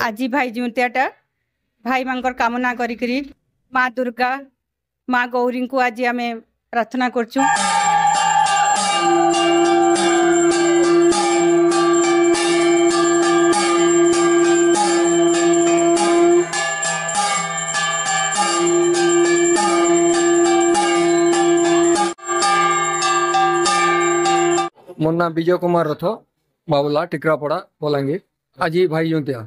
आज भाई जुतियाटा भाई मांकर कामना करी माँ दुर्गा माँ गौरी को आज आम प्रार्थना करचु। मोर ना विजय कुमार रथ बाबुला टिकरापड़ा बलांगीर आज भाई जुतिया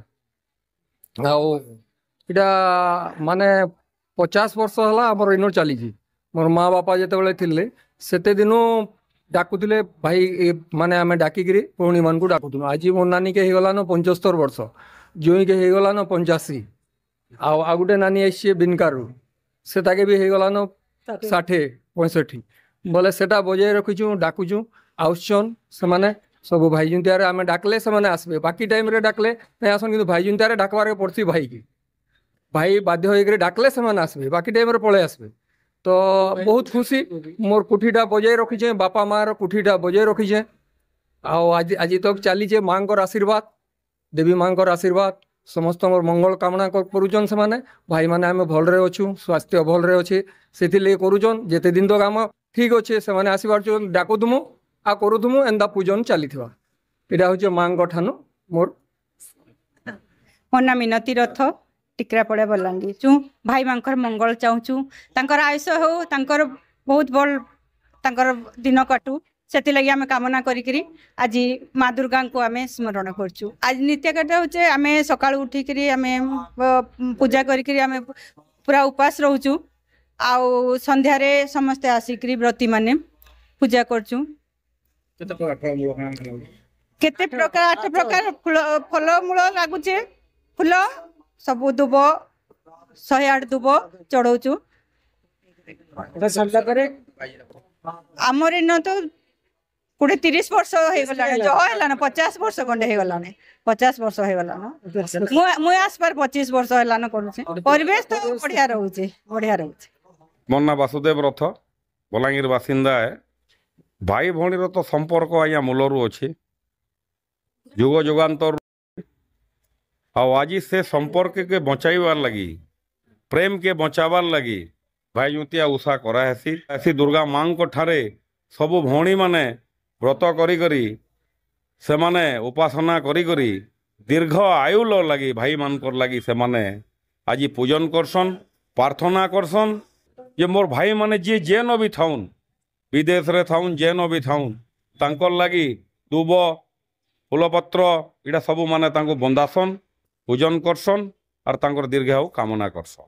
आटा माने 50 वर्ष है आमर इन चली मोर माँ बापा जिते थे से दिनू डाकुले भाई माने आम डाकिक पुणी मान को डाकुल आज मोर नानी के होगलान 75 वर्ष जुई के होगलान 85 आ गोटे नानी आई बिनकारु से ताके भी होगलान 60 65 बोले सेटा बजाय रखीचु डाकुचु आउसन से माने सब भाई जुतियार आम डाकले से माने आसबे बाकी टाइम रे डाकले नहीं आसन कि भाई जुतियार डाकबार पड़ती भाई की भाई बाध्य होकर डाकले से माने आसबे बाकी टाइम रे पळे आसबे तो बहुत खुशी मोर कुठीटा बजाय रखीचे बापा मार कुठीटा बजाय रखीचे आज आज तक चलीचे माँ आशीर्वाद देवी माँ आशीर्वाद समस्त मंगल कामना करुचन से माने भाई माने आम भलरे अच्छु स्वास्थ्य भलरे अच्छे से करुचन जेते दिन तक आम ठीक अच्छे से माने आसीबार डाकुथुमु आ करुथुमु एंदा पूजन चली यहाँ हूँ माँ ठानु मोर मोर ना मिनती रथ टिकरापड़ा बलांगीर चु भाई मांकर मंगल चाहूँ तांकर आयुष हो तांकर बहुत बड़ तांकर दिन कटू से लगी आम कामना करी आज माँ दुर्गा को आम स्मरण करचु। आज नित्य काटा होचे आम सकाळ उठिक आम पूजा करी आम पूरा उपास रोचु आउ संध्यारे समस्ते आसिक व्रती माने पूजा करचु। केते प्रकार 8 प्रकार फल मूल लगुचे फूल सबू दुब 108 दुब चढ़ाऊचु आमर इन तो 30 वर्ष होगला 50 वर्ष खंडे होगला 50 वर्ष होगला मुझे आसपार 25 वर्ष है परिवेश तो बढ़िया रोचे बढ़िया रोचे। मोर ना वासुदेव रथ बलांगीर बासिंदा है भाई भौणी तो संपर्क आज्ञा मूलरू अच्छे जुग जुगान्तर आज से संपर्क के बचाइबार लगी प्रेम के बचाबार लगी भाई जुतिया उषा करासी ऐसी दुर्गा माँ को ठारे सबु भौणी माने व्रत करी करी से माने उपासना करी करी दीर्घ आयुल लगी भाई मान लगी से माने आज पूजन करसन प्रार्थना करसन जे मोर भाई माने जी जेन भी थाउन विदेश रे थाउन जेन भी थाउन तांकर लगी दुब फूलपत्र इटा सबू माने तांको बंदासन पूजन करसन और तांकर दीर्घायु कामना करसन।